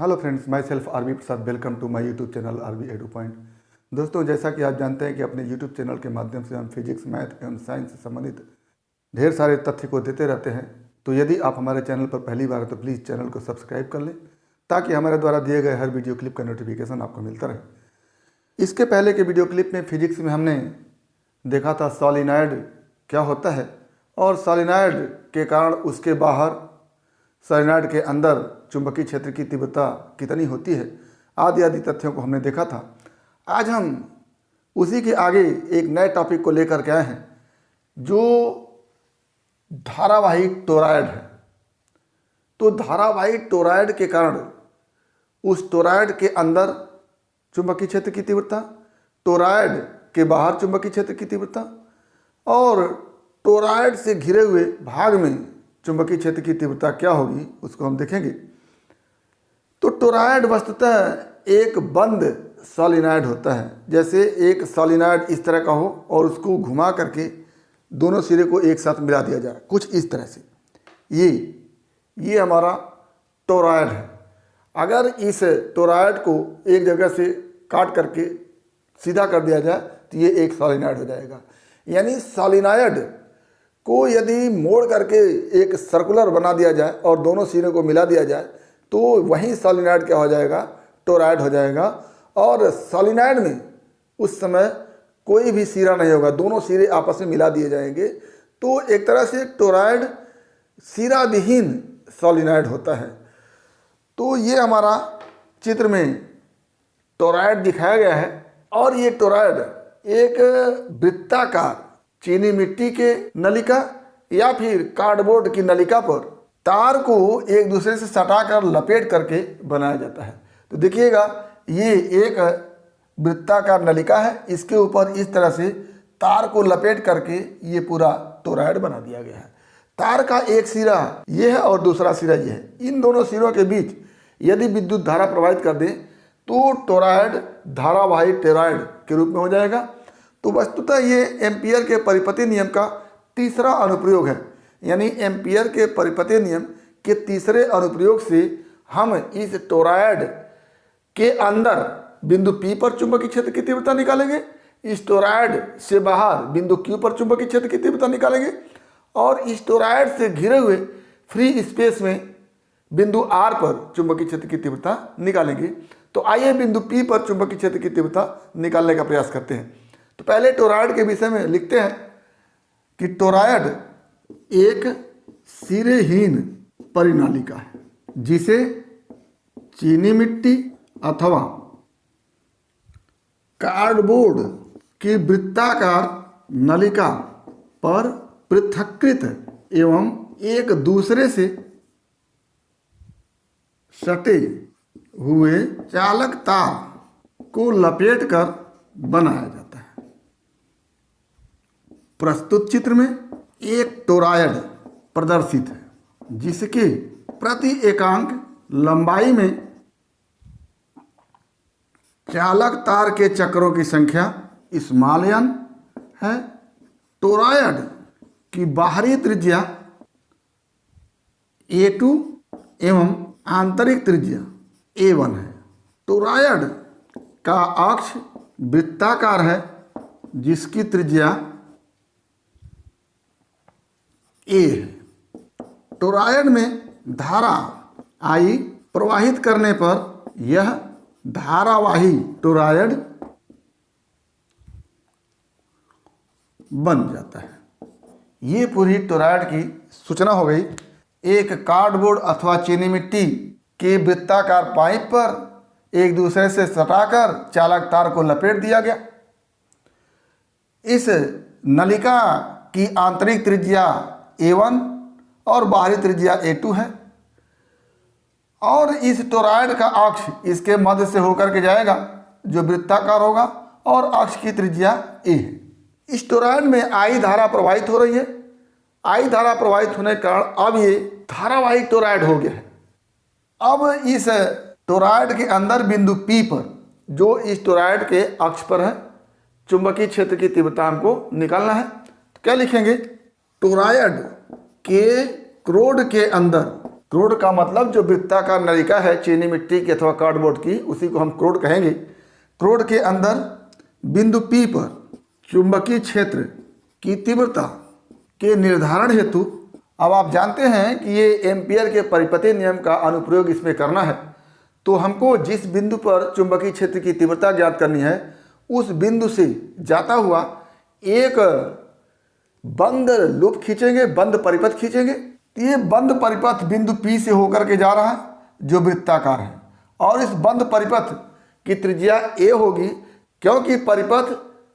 Hello friends, myself RB Prasad. Welcome to my YouTube channel RB edu point. दोस्तों, जैसा कि आप जानते हैं कि अपने यूट्यूब चैनल के माध्यम से हम फिजिक्स, मैथ एवं साइंस से संबंधित ढेर सारे तथ्य को देते रहते हैं। तो यदि आप हमारे चैनल पर पहली बार हैं तो प्लीज़ चैनल को सब्सक्राइब कर लें ताकि हमारे द्वारा दिए गए हर वीडियो क्लिप का नोटिफिकेशन आपको मिलता रहे। इसके पहले के वीडियो क्लिप में फिजिक्स में हमने देखा था सॉलिनॉइड क्या होता है और सॉलिनॉइड के कारण उसके बाहर सॉलिनॉइड के अंदर चुंबकीय क्षेत्र की तीव्रता कितनी होती है आदि आदि तथ्यों को हमने देखा था। आज हम उसी के आगे एक नए टॉपिक को लेकर के आए हैं जो धारावाहिक टोरॉयड है। तो धारावाहिक टोरॉयड के कारण उस टोरॉयड के अंदर चुंबकीय क्षेत्र की तीव्रता, टोरॉयड के बाहर चुंबकीय क्षेत्र की तीव्रता और टोरॉयड से घिरे हुए भाग में चुंबकीय क्षेत्र की तीव्रता क्या होगी उसको हम देखेंगे। तो टोरॉयड वस्तुतः एक बंद सॉलिनॉइड होता है। जैसे एक सॉलिनॉइड इस तरह का हो और उसको घुमा करके दोनों सिरे को एक साथ मिला दिया जाए, कुछ इस तरह से। ये हमारा टोरॉयड है। अगर इस टोरॉयड को एक जगह से काट करके सीधा कर दिया जाए तो ये एक सॉलिनॉइड हो जाएगा। यानी सॉलिनॉइड को यदि मोड़ करके एक सर्कुलर बना दिया जाए और दोनों सिरों को मिला दिया जाए तो वही सॉलिनॉइड क्या हो जाएगा, टोरॉयड हो जाएगा। और सॉलिनॉइड में उस समय कोई भी सिरा नहीं होगा, दोनों सिरे आपस में मिला दिए जाएंगे। तो एक तरह से टोरॉयड सिरा विहीन सॉलिनॉइड होता है। तो ये हमारा चित्र में टोरॉयड दिखाया गया है और ये टोरॉयड एक वृत्ताकार चीनी मिट्टी के नलिका या फिर कार्डबोर्ड की नलिका पर तार को एक दूसरे से सटाकर लपेट करके बनाया जाता है। तो देखिएगा, ये एक वृत्ताकार नलिका है, इसके ऊपर इस तरह से तार को लपेट करके ये पूरा टोरॉयड बना दिया गया है। तार का एक सिरा ये है और दूसरा सिरा ये है। इन दोनों सिरों के बीच यदि विद्युत धारा प्रवाहित कर दें तो टोरॉयड धारावाही टोरॉयड के रूप में हो जाएगा। तो वस्तुतः ये एम्पियर के परिपति नियम का तीसरा अनुप्रयोग है। यानी एम्पियर के परिपति नियम के तीसरे अनुप्रयोग से हम इस टोरॉयड के अंदर बिंदु P पर चुंबकीय क्षेत्र की तीव्रता निकालेंगे, इस टोरॉयड से बाहर बिंदु Q पर चुंबकीय क्षेत्र की तीव्रता निकालेंगे और इस टोरॉयड से घिरे हुए फ्री स्पेस में बिंदु R पर चुंबकीय क्षेत्र की तीव्रता निकालेंगे। तो आइए बिंदु P पर चुंबकीय क्षेत्र की तीव्रता निकालने का प्रयास करते हैं। तो पहले टोरॉयड के विषय में लिखते हैं कि टोरॉयड एक सिरेहीन परिनालिका है जिसे चीनी मिट्टी अथवा कार्डबोर्ड की वृत्ताकार नलिका पर पृथक्कृत एवं एक दूसरे से सटे हुए चालक तार को लपेटकर बनाया जाता है। प्रस्तुत चित्र में एक टोरॉयड प्रदर्शित है जिसके प्रति एकांक लंबाई में चालक तार के चक्रों की संख्या स्मॉल n है। टोरॉयड की बाहरी त्रिज्या A2 एवं आंतरिक त्रिज्या A1 है। टोरॉयड का अक्ष वृत्ताकार है जिसकी त्रिज्या A है। टोरॉयड में धारा I प्रवाहित करने पर यह धारावाही टोरॉयड बन जाता है। ये पूरी टोरॉयड की सूचना हो गई। एक कार्डबोर्ड अथवा चीनी मिट्टी के वृत्ताकार पाइप पर एक दूसरे से सटाकर चालक तार को लपेट दिया गया। इस नलिका की आंतरिक त्रिज्या A1 और बाहरी त्रिज्या A2 है और इस टोरॉयड का अक्ष इसके मध्य से होकर के जाएगा जो वृत्ताकार होगा और अक्ष की त्रिज्या A है। इस टोरॉयड में I धारा प्रवाहित हो रही है। I धारा प्रवाहित होने के कारण अब ये धारावाहिक टोरॉयड हो गया है। अब इस टोरॉयड के अंदर बिंदु P पर जो इस टोरॉयड के अक्ष पर है चुंबकीय क्षेत्र की तीव्रता हमको निकालना है। तो क्या लिखेंगे, टोरॉयड के क्रोड के अंदर क्रोड का मतलब जो वृत्ताकार नलिका है चीनी मिट्टी की अथवा कार्डबोर्ड की, उसी को हम क्रोड कहेंगे। क्रोड के अंदर बिंदु P पर चुंबकीय क्षेत्र की तीव्रता के निर्धारण हेतु, अब आप जानते हैं कि ये एम्पियर के परिपति नियम का अनुप्रयोग इसमें करना है, तो हमको जिस बिंदु पर चुंबकीय क्षेत्र की तीव्रता ज्ञात करनी है उस बिंदु से जाता हुआ एक बंद लूप खींचेंगे, बंद परिपथ खींचेंगे। तो ये बंद परिपथ बिंदु P से होकर के जा रहा है जो वृत्ताकार है, और इस बंद परिपथ की त्रिज्या a होगी, क्योंकि परिपथ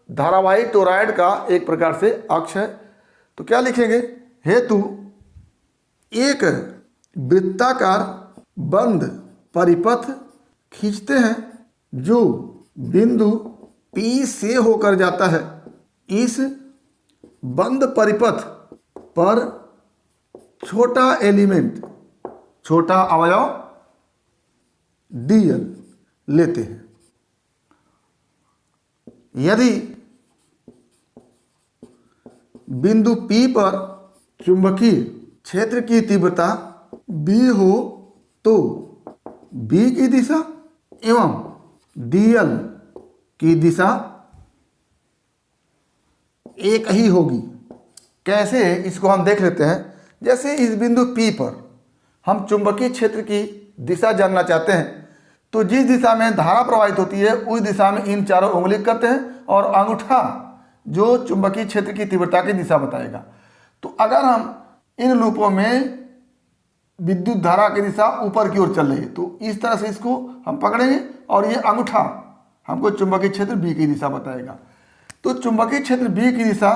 धारावाही टोरॉयड का एक प्रकार से अक्ष है। तो क्या लिखेंगे, हेतु एक वृत्ताकार बंद परिपथ खींचते हैं जो बिंदु P से होकर जाता है। इस बंद परिपथ पर छोटा एलिमेंट, छोटा अवयव dl लेते हैं। यदि बिंदु P पर चुंबकीय क्षेत्र की तीव्रता b हो तो b की दिशा एवं dl की दिशा एक ही होगी। कैसे, इसको हम देख लेते हैं। जैसे इस बिंदु P पर हम चुंबकीय क्षेत्र की दिशा जानना चाहते हैं, तो जिस दिशा में धारा प्रवाहित होती है उस दिशा में इन चारों उंगली करते हैं और अंगूठा जो चुंबकीय क्षेत्र की तीव्रता की दिशा बताएगा। तो अगर हम इन लूपों में विद्युत धारा की दिशा ऊपर की ओर चल रही है तो इस तरह से इसको हम पकड़ेंगे और ये अंगूठा हमको चुंबकीय क्षेत्र B की दिशा बताएगा। तो चुंबकीय क्षेत्र B की दिशा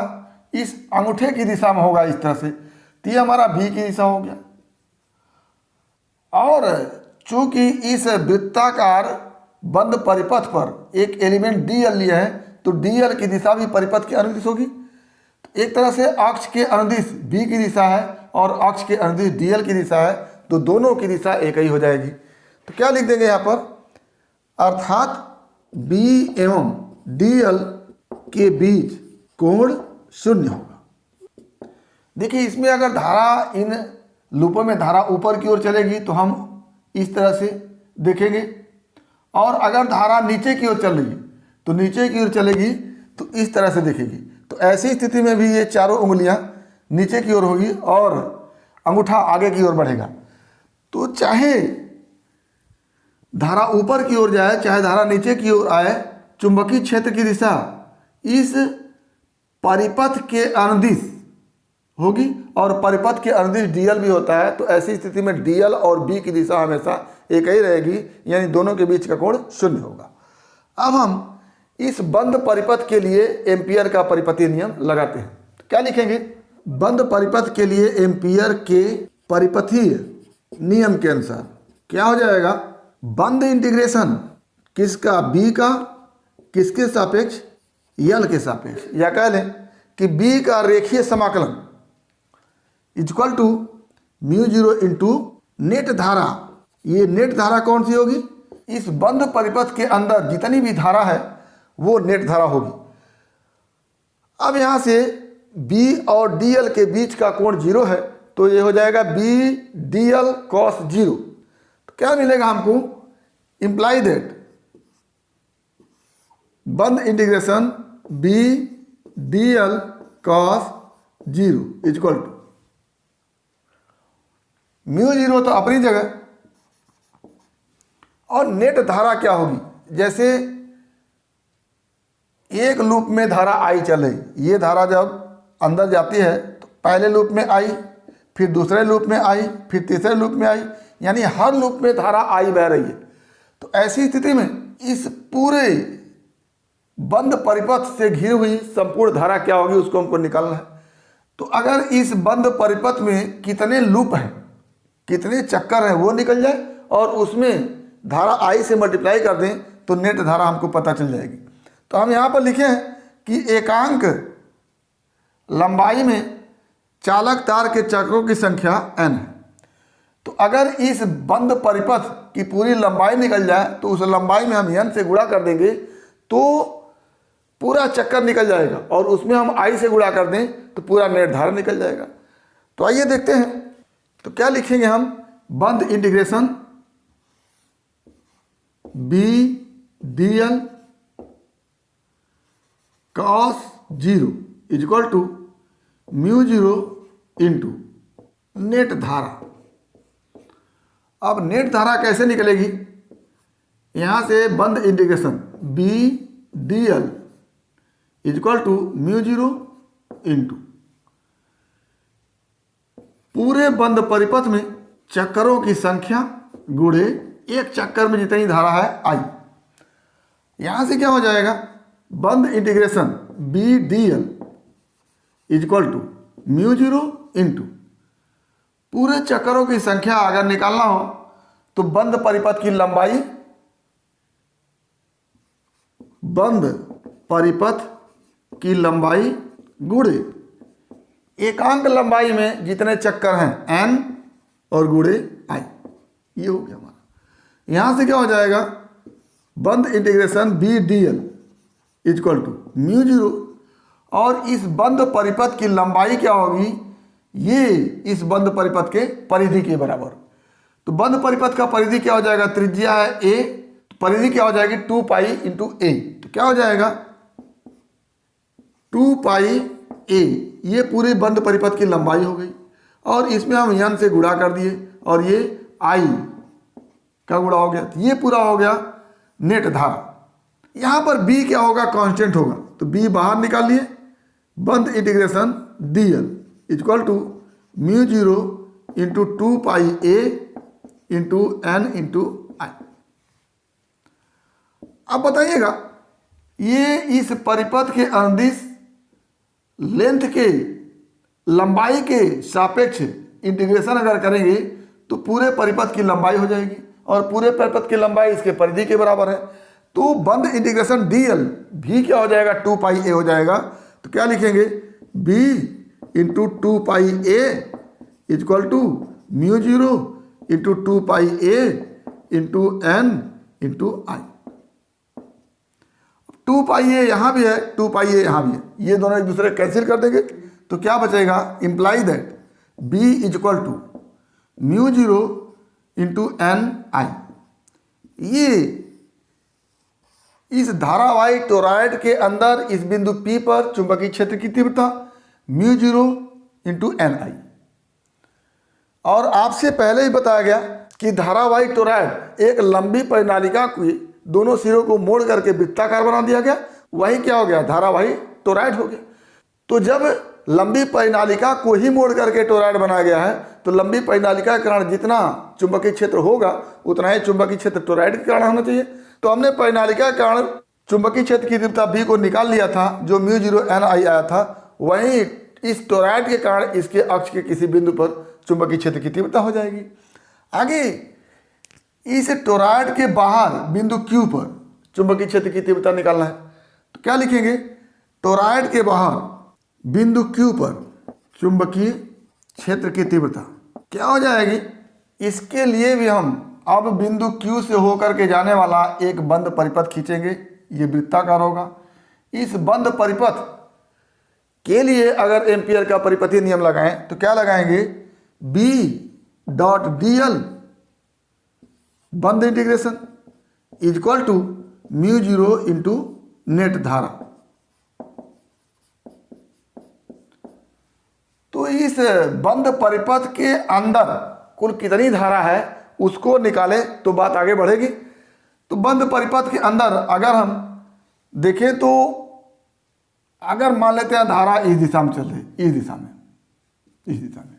इस अंगूठे की दिशा में होगा इस तरह से, तो ये हमारा B की दिशा हो गया। और चूंकि इस वृत्ताकार बंद परिपथ पर एक एलिमेंट dl लिया है तो dl की दिशा भी परिपथ के अनुदिश होगी। तो एक तरह से अक्ष के अनुदिश B की दिशा है और अक्ष के अनुदिश dl की दिशा है, तो दोनों की दिशा एक ही हो जाएगी। तो क्या लिख देंगे यहाँ पर, अर्थात B एवं dl के बीच कोण शून्य होगा। देखिए इसमें अगर धारा, इन लूपों में धारा ऊपर की ओर चलेगी तो हम इस तरह से देखेंगे, और अगर धारा नीचे की ओर चल रही है तो नीचे की ओर चलेगी तो इस तरह से देखेगी। तो ऐसी स्थिति में भी ये चारों उंगलियां नीचे की ओर होगी और अंगूठा आगे की ओर बढ़ेगा। तो चाहे धारा ऊपर की ओर जाए चाहे धारा नीचे की ओर आए, चुंबकीय क्षेत्र की दिशा इस परिपथ के अनुदिश होगी, और परिपथ के अनुदिश dl भी होता है। तो ऐसी स्थिति में dl और b की दिशा हमेशा एक ही रहेगी, यानी दोनों के बीच का कोण शून्य होगा। अब हम इस बंद परिपथ के लिए एम्पियर का परिपथीय नियम लगाते हैं। तो क्या लिखेंगे, बंद परिपथ के लिए एम्पियर के परिपथीय नियम के अनुसार क्या हो जाएगा, बंद इंटीग्रेशन किसका, b का किसके सापेक्ष, l के सापेक्ष, या कह लें कि b का रेखीय समाकलन इक्वल टू μ0 इंटू नेट धारा। ये नेट धारा कौन सी होगी, इस बंद परिपथ के अंदर जितनी भी धारा है वो नेट धारा होगी। अब यहाँ से b और dl के बीच का कोण 0 है, तो ये हो जाएगा b dl cos 0। तो क्या मिलेगा हमको, इंप्लाई दैट बंद integration b dl cos 0 equal to μ0 तो अपनी जगह, और नेट धारा क्या होगी, जैसे एक लूप में धारा आई चल रही, ये धारा जब अंदर जाती है तो पहले लूप में आई, फिर दूसरे लूप में आई, फिर तीसरे लूप में आई, यानी हर लूप में धारा आई बह रही है। तो ऐसी स्थिति में इस पूरे बंद परिपथ से घिरी हुई संपूर्ण धारा क्या होगी उसको हमको निकालना है। तो अगर इस बंद परिपथ में कितने लूप हैं, कितने चक्कर हैं वो निकल जाए और उसमें धारा आई से मल्टीप्लाई कर दें तो नेट धारा हमको पता चल जाएगी। तो हम यहाँ पर लिखे हैं कि एकांक लंबाई में चालक तार के चक्रों की संख्या n है। तो अगर इस बंद परिपथ की पूरी लंबाई निकल जाए तो उस लंबाई में हम n से गुणा कर देंगे तो पूरा चक्कर निकल जाएगा, और उसमें हम i से गुणा कर दें तो पूरा नेट धारा निकल जाएगा। तो आइए देखते हैं। तो क्या लिखेंगे हम बंद integration B D L cos zero is equal to mu zero into net धारा। अब नेट धारा कैसे निकलेगी? यहां से बंद integration B D L is equal to mu zero into पूरे बंद परिपथ में चक्करों की संख्या गुणे एक चक्कर में जितनी धारा है आई। यहां से क्या हो जाएगा? बंद integration B D L is equal to mu zero into पूरे चक्करों की संख्या अगर निकालना हो तो बंद परिपथ की लंबाई, बंद परिपथ की लंबाई गुणे एकांक लंबाई में जितने चक्कर हैं n और गुणे i। ये हो गया हमारा। यहां से क्या हो जाएगा? बंद integration B D L is equal to mu zero और इस बंद परिपथ की लंबाई क्या होगी? ये इस बंद परिपथ के परिधि के बराबर। तो बंद परिपथ का परिधि क्या हो जाएगा? त्रिज्या है a, तो परिधि क्या हो जाएगी? 2 पाई इंटू ए। तो क्या हो जाएगा? 2 पाई ए, ये पूरे बंद परिपथ की लंबाई हो गई और इसमें हम n से गुणा कर दिए और ये i का गुणा हो गया। तो ये पूरा हो गया नेट धारा। यहां पर b क्या होगा? कांस्टेंट होगा, तो b बाहर निकाल लिए। बंद integration dl is equal to mu zero into 2 pi a into n into I. अब बताइएगा, ये इस परिपथ के अनुदिश लेंथ के लंबाई के सापेक्ष इंटीग्रेशन अगर करेंगे तो पूरे परिपथ की लंबाई हो जाएगी और पूरे परिपथ की लंबाई इसके परिधि के बराबर है। तो बंद इंटीग्रेशन dl भी क्या हो जाएगा? 2 पाई a हो जाएगा। तो क्या लिखेंगे? b into 2 pi a is equal to mu zero into 2 pi a into n into I. 2 pi A यहाँ भी है, 2 पाई ए यहाँ भी है, ये दोनों एक दूसरे कैंसिल कर देंगे तो क्या बचेगा? Imply that b is equal to mu zero into N I. ये इस धारावाही टोरॉयड के अंदर इस बिंदु P पर चुंबकीय क्षेत्र की तीव्रता म्यू जीरो इंटू एन आई। और आपसे पहले ही बताया गया कि धारावाही टोरॉयड एक लंबी परिनालिका को दोनों सिरों को मोड़ करके वृत्ताकार बना दिया गया, वही क्या हो गया? धारावाही टोरॉयड हो गया। तो जब लंबी परिनालिका को ही मोड़ करके टोरॉयड बनाया गया है तो लंबी परिनालिका के कारण जितना चुंबकीय क्षेत्र होगा उतना ही चुंबकीय क्षेत्र टोरॉयड के कारण होना चाहिए। तो हमने परिनालिका के कारण चुंबकीय क्षेत्र की तीव्रता b को निकाल लिया था जो म्यू जीरो एन आई आया था, वहीं इस टोरॉयड के कारण इसके अक्ष के किसी बिंदु पर चुंबकीय क्षेत्र की तीव्रता हो जाएगी। आगे इस टोरॉयड के बाहर बिंदु Q पर चुंबकीय क्षेत्र की तीव्रता निकालना है। तो क्या लिखेंगे? टोरॉयड के बाहर बिंदु Q पर चुंबकीय क्षेत्र की तीव्रता क्या हो जाएगी? इसके लिए भी हम अब बिंदु Q से होकर के जाने वाला एक बंद परिपथ खींचेंगे, ये वृत्ताकार होगा। इस बंद परिपथ के लिए अगर एम्पियर का परिपथीय नियम लगाएं तो क्या लगाएंगे? B डॉट dl बंद integration is equal to mu zero into net धारा। तो इस बंद परिपथ के अंदर कुल कितनी धारा है उसको निकाले तो बात आगे बढ़ेगी। तो बंद परिपथ के अंदर अगर हम देखें तो अगर मान लेते हैं धारा इस दिशा में चल रही, इस दिशा में,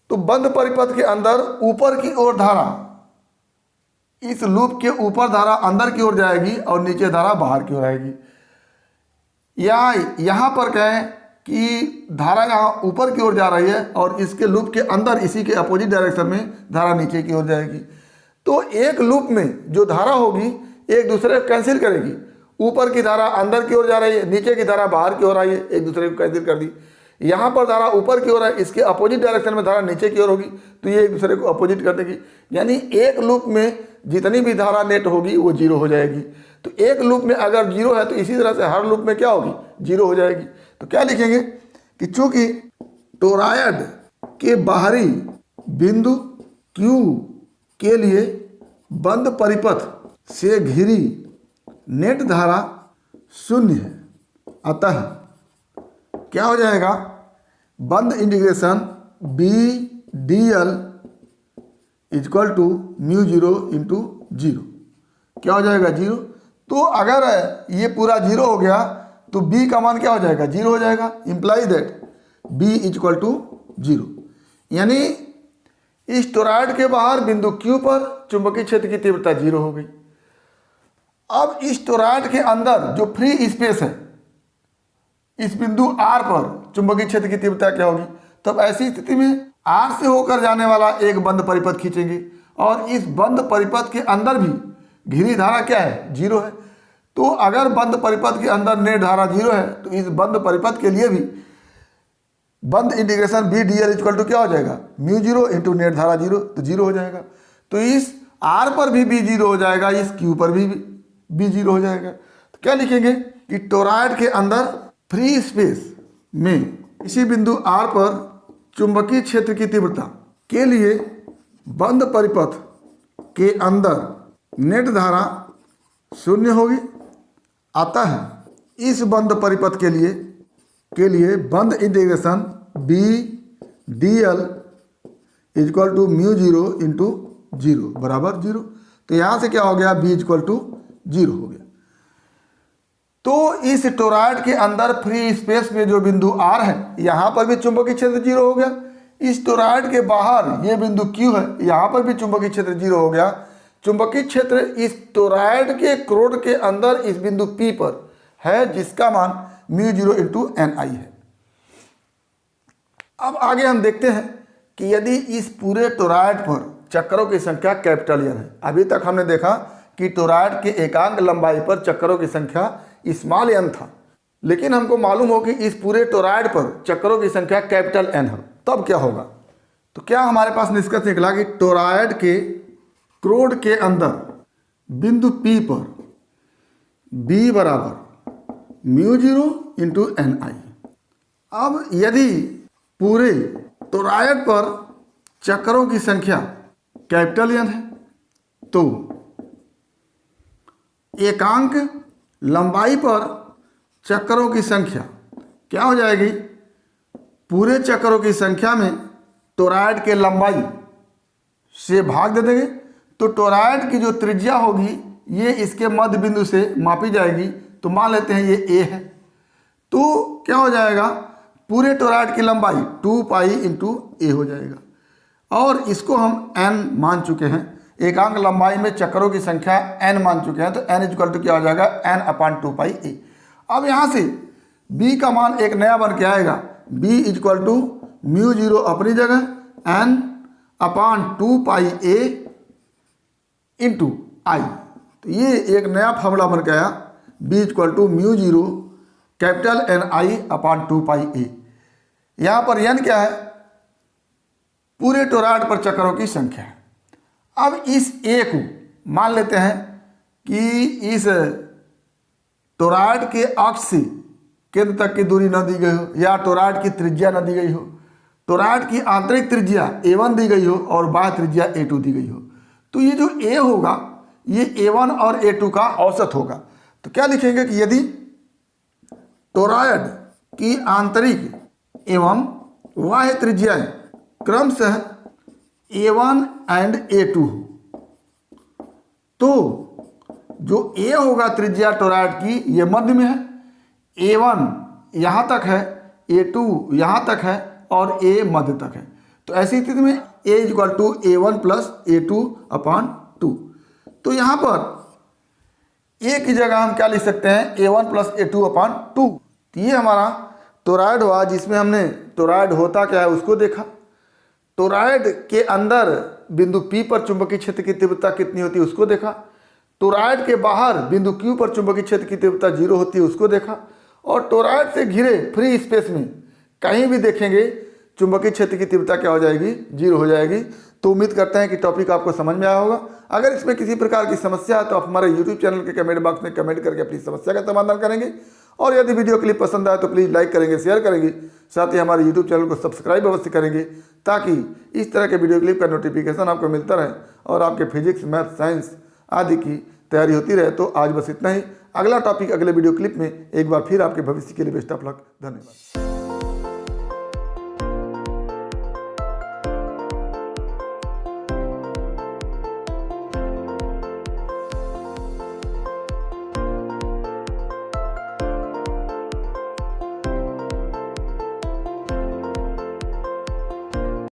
तो बंद परिपथ के अंदर ऊपर की ओर धारा, इस लूप के ऊपर धारा अंदर की ओर जाएगी और नीचे धारा बाहर की ओर आएगी। या यहाँ पर कहें कि धारा यहाँ ऊपर की ओर जा रही है और इसके लूप के अंदर इसी के अपोजिट डायरेक्शन में धारा नीचे की ओर जाएगी। तो एक लूप में जो धारा होगी एक दूसरे को कैंसिल करेगी। ऊपर की धारा अंदर की ओर जा रही है, नीचे की धारा बाहर की ओर आई है, एक दूसरे को कैंसिल कर दी। यहाँ पर धारा ऊपर की ओर है, इसके अपोजिट डायरेक्शन में धारा नीचे की ओर होगी तो ये एक दूसरे को अपोजिट कर देगी। यानी एक लूप में जितनी भी धारा नेट होगी वो जीरो हो जाएगी। तो एक लूप में अगर जीरो है तो इसी तरह से हर लूप में क्या होगी? जीरो हो जाएगी। तो क्या लिखेंगे कि चूंकि टोरॉयड के बाहरी बिंदु क्यू के लिए बंद परिपथ से घिरी नेट धारा शून्य है, अतः क्या हो जाएगा, बंद integration B D L equal to mu zero into zero, क्या हो जाएगा, जीरो। तो अगर ये पूरा जीरो हो गया तो b का मान क्या हो जाएगा, जीरो हो जाएगा। Imply that b equal to zero, यानी इस टोरॉइड के बाहर बिंदु Q पर चुंबकीय क्षेत्र की तीव्रता जीरो हो गई। अब इस टोरॉइड के अंदर जो फ्री स्पेस है, इस बिंदु R पर चुंबकीय क्षेत्र की तीव्रता क्या होगी। तब ऐसी स्थिति में R से होकर जाने वाला एक बंद परिपथ खींचेंगे और इस बंद परिपथ के अंदर भी घिरी धारा क्या है, जीरो है। तो अगर बंद परिपथ के अंदर नेट धारा जीरो है तो इस बंद परिपथ के लिए भी बंद integration B D L equal to क्या हो जाएगा, म्यू जीरो इंटू नेट धारा जीरो, तो जीरो हो जाएगा। तो इस R पर भी बी जीरो हो जाएगा, इस Q पर भी बी जीरो हो जाएगा। तो क्या लिखेंगे कि टोरॉइड के अंदर फ्री स्पेस में इसी बिंदु R पर चुंबकीय क्षेत्र की तीव्रता के लिए बंद परिपथ के अंदर नेट धारा शून्य होगी, अतः इस बंद परिपथ के लिए बंद integration B D L equal to mu zero into zero बराबर जीरो। तो यहाँ से क्या हो गया, बी इक्वल टू जीरो हो गया। तो इस टोरॉइड के अंदर फ्री स्पेस में जो बिंदु R है, यहाँ पर भी चुंबकीय क्षेत्र जीरो हो गया। इस टोरॉइड के बाहर ये बिंदु Q है, यहाँ पर भी चुंबकीय क्षेत्र जीरो हो गया। चुंबकीय क्षेत्र इस टोरॉइड के क्रोड के अंदर इस बिंदु P पर है, जिसका मान म्यू जीरो इंटू एन आई है। अब आगे हम देखते हैं कि यदि इस पूरे टोरॉइड पर चक्रों की संख्या कैपिटल एन है। अभी तक हमने देखा कि टोरॉइड के एकांक लंबाई पर चक्रों की संख्या स्मॉल एन था, लेकिन हमको मालूम हो कि इस पूरे टोरॉइड पर चक्रों की संख्या कैपिटल एन है। तब क्या होगा, तो क्या हमारे पास निष्कर्ष निकला कि टोरॉइड के क्रोड के अंदर बिंदु P पर B बराबर म्यू जीरो इंटू एन आई। अब यदि पूरे टोरॉइड पर चक्रों की संख्या कैपिटल एन है तो एकांक लंबाई पर चक्रों की संख्या क्या हो जाएगी, पूरे चक्रों की संख्या में टोरॉइड के लंबाई से भाग दे देंगे। तो टोरॉइड की जो त्रिज्या होगी ये इसके मध्य बिंदु से मापी जाएगी। तो मान लेते हैं ये A है, तो क्या हो जाएगा, पूरे टोरॉइड की लंबाई 2 पाई इंटू ए हो जाएगा। और इसको हम n मान चुके हैं, एकांक लंबाई में चक्रों की संख्या n मान चुके हैं। तो n इक्वल टू क्या हो जाएगा, n अपान 2 पाई ए। अब यहाँ से b का मान एक नया बन के आएगा, b equal to mu zero अपनी जगह, n अपान 2 पाई ए इंटू आई। तो ये एक नया फॉर्मूला बन के आया, b equal to mu zero capital N I upon 2 pi A. यहाँ पर n क्या है, पूरे टोरॉइड पर चक्रों की संख्या है। अब इस a को मान लेते हैं कि इस टोरॉइड के अक्ष से केंद्र तक की दूरी न दी गई हो, या टोरॉइड की त्रिज्या न दी गई हो। टोरॉइड की आंतरिक त्रिज्या a1 दी गई हो और बाह्य त्रिज्या a2 दी गई हो। तो ये जो a होगा ये a1 और a2 का औसत होगा। तो क्या लिखेंगे कि यदि टोरॉइड की आंतरिक एवं बाह्य त्रिज्याएं क्रमशः a1 एंड a2 हो, तो जो a होगा त्रिज्या टोरॉइड की ये मध्य में है, a1 यहाँ तक है, a2 यहाँ तक है और a मध्य तक है। तो ऐसी स्थिति में a इक्वल टू a1 प्लस a2 अपान 2। तो यहाँ पर a की जगह हम क्या लिख सकते हैं, a1 प्लस a2 अपान 2। तो ये हमारा टोरॉइड हुआ, जिसमें हमने टोरॉइड होता क्या है उसको देखा। टोरॉइड के अंदर बिंदु P पर चुंबकीय क्षेत्र की तीव्रता कितनी होती है उसको देखा। टोरॉइड के बाहर बिंदु Q पर चुंबकीय क्षेत्र की तीव्रता जीरो होती है उसको देखा। और टोरॉइड से घिरे फ्री स्पेस में कहीं भी देखेंगे चुंबकीय क्षेत्र की तीव्रता क्या हो जाएगी, जीरो हो जाएगी। तो उम्मीद करते हैं कि टॉपिक आपको समझ में आया होगा। अगर इसमें किसी प्रकार की समस्या है तो आप हमारे YouTube चैनल के कमेंट बॉक्स में कमेंट करके अपनी समस्या का समाधान करेंगे। और यदि वीडियो क्लिप पसंद आए तो प्लीज़ लाइक करेंगे, शेयर करेंगे, साथ ही हमारे यूट्यूब चैनल को सब्सक्राइब अवश्य करेंगे ताकि इस तरह के वीडियो क्लिप का नोटिफिकेशन आपको मिलता रहे और आपके फिजिक्स, मैथ, साइंस आदि की तैयारी होती रहे। तो आज बस इतना ही। अगला टॉपिक अगले वीडियो क्लिप में एक बार फिर आपके भविष्य के लिए बेस्ट ऑफ लक। धन्यवाद।